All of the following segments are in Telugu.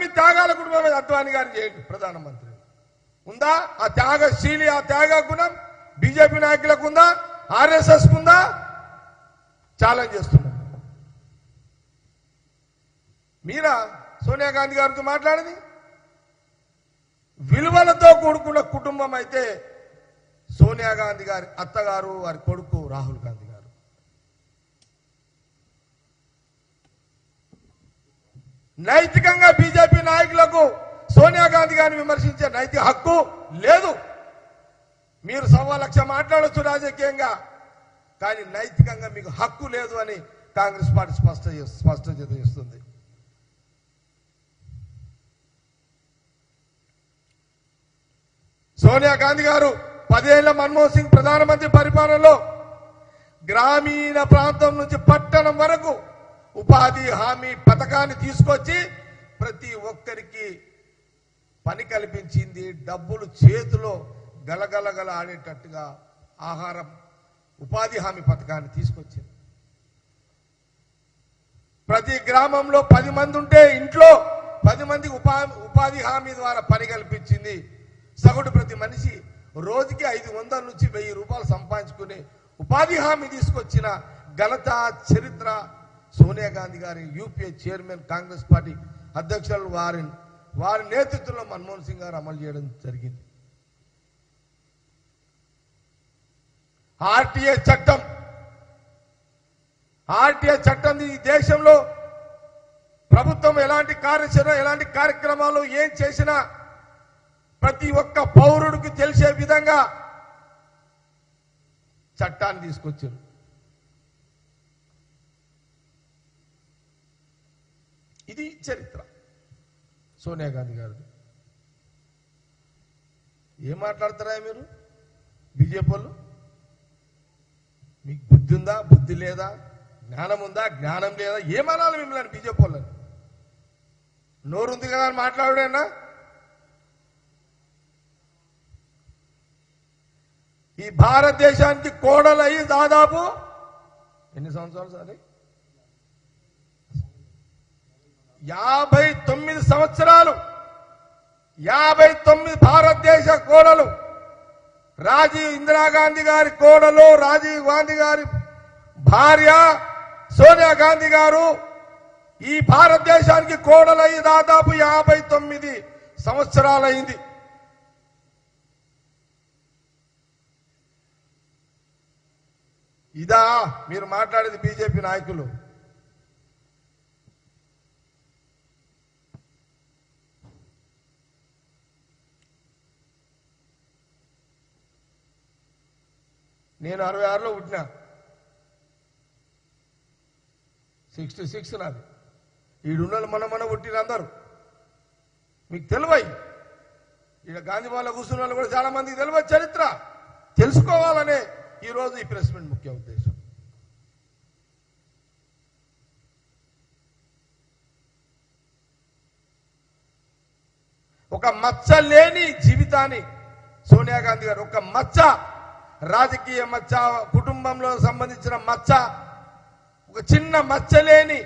మీ త్యాగాల కుటుంబం అద్వానీ గారిని చేయండి ప్రధానమంత్రి. ఉందా ఆ త్యాగశీలి, ఆ త్యాగ గుణం బీజేపీ నాయకులకు ఉందా, ఆర్ఎస్ఎస్ ఉందా? ఛాలెంజ్ చేస్తున్నాం. మీరా సోనియా గాంధీ గారితో మాట్లాడింది? విలువలతో కూడుకున్న కుటుంబం అయితే సోనియా గాంధీ గారి అత్తగారు, వారి కొడుకు రాహుల్ గాంధీ గారు. నైతికంగా బీజేపీ నాయకులకు సోనియా గాంధీ గారిని విమర్శించే నైతిక హక్కు లేదు. మీరు 1.25 లక్ష మాట్లాడొచ్చు రాజకీయంగా, కానీ నైతికంగా మీకు హక్కు లేదు అని కాంగ్రెస్ పార్టీ స్పష్టం చేస్తుంది. సోనియా గాంధీ గారు 10 ఏళ్ల మన్మోహన్ సింగ్ ప్రధానమంత్రి పరిపాలనలో గ్రామీణ ప్రాంతం నుంచి పట్టణం వరకు ఉపాధి హామీ పథకాన్ని తీసుకొచ్చి ప్రతి ఒక్కరికి పని కల్పించింది. డబ్బులు చేతిలో గలగలగల ఆడేటట్టుగా ఆహారం ఉపాధి హామీ పథకాన్ని తీసుకొచ్చింది. ప్రతి గ్రామంలో 10 మంది ఉంటే ఇంట్లో 10 మందికి ఉపాధి హామీ ద్వారా పని కల్పించింది. సగటు ప్రతి మనిషి రోజుకి 500 నుంచి 1000 రూపాయలు సంపాదించుకుని ఉపాధి హామీ తీసుకొచ్చిన ఘనత, చరిత్ర సోనియా గాంధీ గారి యూపీఏ చైర్మన్, కాంగ్రెస్ పార్టీ అధ్యక్షులు వారి నేతృత్వంలో మన్మోహన్ సింగ్ గారు అమలు చేయడం జరిగింది. ఆర్టీఏ చట్టం ఈ దేశంలో ప్రభుత్వం ఎలాంటి కార్యాచరణ, ఎలాంటి కార్యక్రమాలు ఏం చేసినా ప్రతి ఒక్క పౌరుడికి తెలిసే విధంగా చట్టాన్ని తీసుకొచ్చారు. ఇది చరిత్ర సోనియా గాంధీ గారిది. ఏం మాట్లాడతారా మీరు బీజేపీ వాళ్ళు? మీకు బుద్ధి ఉందా, బుద్ధి లేదా? జ్ఞానం ఉందా, జ్ఞానం లేదా? ఏమనాలి మిమ్మల్ని బీజేపీ వాళ్ళని? నోరుంది కదా అని మాట్లాడేనా? ఈ భారతదేశానికి కోడలయ్యి దాదాపు ఎన్ని సంవత్సరాలు సార్? 59 సంవత్సరాలు. 59 భారతదేశ కోడలు. ఇందిరాగాంధీ గారి కోడలు, రాజీవ్ గాంధీ గారి భార్య సోనియా గాంధీ గారు ఈ భారతదేశానికి కోడలయ్యి దాదాపు 59 సంవత్సరాలైంది. ఇదా మీరు మాట్లాడేది బీజేపీ నాయకులు? నేను 66లో పుట్టినా, 66 నాది. ఈడున్నలు మన పుట్టిన అందరూ మీకు తెలివై, ఇక్కడ గాంధీ వాళ్ళ కూర్చున్న వాళ్ళు కూడా చాలా మందికి తెలియదు. చరిత్ర తెలుసుకోవాలనే ఈరోజు ఈ ప్రెస్ మీట్ ముఖ్య ఉద్దేశం. ఒక మచ్చ లేని జీవితాన్ని సోనియా గాంధీ గారు, ఒక మచ్చ, రాజకీయ మచ్చ, కుటుంబంలో సంబంధించిన మచ్చ, ఒక చిన్న మచ్చ లేని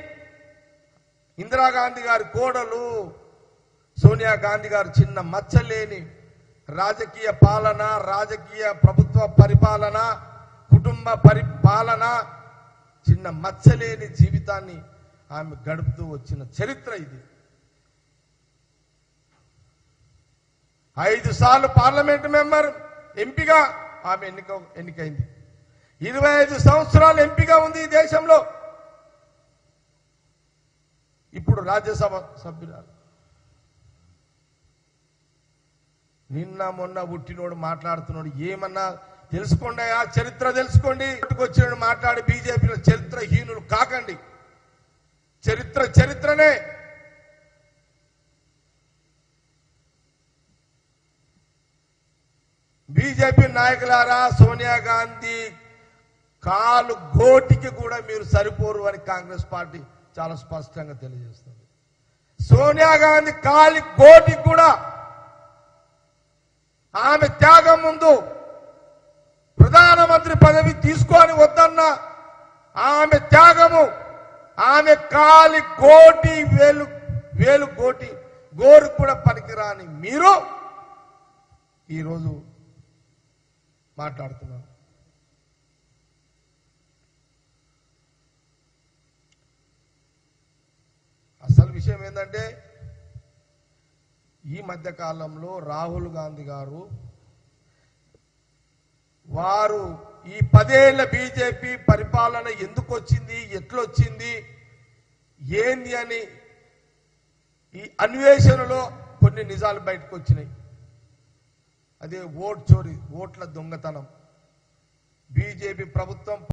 ఇందిరాగాంధీ గారి కోడలు సోనియా గాంధీ గారు చిన్న మచ్చ లేని రాజకీయ పాలన, రాజకీయ ప్రభుత్వ పరిపాలన, కుటుంబ పరిపాలన, చిన్న మచ్చలేని జీవితాన్ని ఆమె గడుపుతూ వచ్చిన చరిత్ర ఇది. 5 సార్లు పార్లమెంట్ మెంబర్ ఎంపీగా ఆమె ఎన్నికైంది. 25 సంవత్సరాలు ఎంపీగా ఉంది ఈ దేశంలో. ఇప్పుడు రాజ్యసభ సభ్యురాలు. నిన్న మొన్న పుట్టినోడు మాట్లాడుతున్నాడు. ఏమన్నా తెలుసుకోండి, ఆ చరిత్ర తెలుసుకోండి. వచ్చిన మాట్లాడి బీజేపీలో చరిత్రహీనులు కాకండి. చరిత్రనే. బీజేపీ నాయకులారా, సోనియా గాంధీ కాలు గోటికి కూడా మీరు సరిపోరు అని కాంగ్రెస్ పార్టీ చాలా స్పష్టంగా తెలియజేస్తుంది. సోనియా గాంధీ కాలి గోటికి కూడా ఆమె త్యాగం ముందు ప్రధానమంత్రి పదవి తీసుకొని వద్దన్న ఆమె త్యాగము, ఆమె కాలి గోటి వేలు గోటి గోరు కూడా పనికిరాని మీరు ఈరోజు మాట్లాడుతున్నారు. అసలు విషయం ఏంటంటే ఈ మధ్య కాలంలో రాహుల్ గాంధీ గారు వారు ఈ 10 ఏళ్ల బీజేపీ పరిపాలన ఎందుకు వచ్చింది, ఎట్లొచ్చింది, ఏంది అని ఈ అన్వేషణలో కొన్ని నిజాలు బయటకు వచ్చినాయి. అదే ఓట్ చోరీ, ఓట్ల దొంగతనం. బీజేపీ ప్రభుత్వం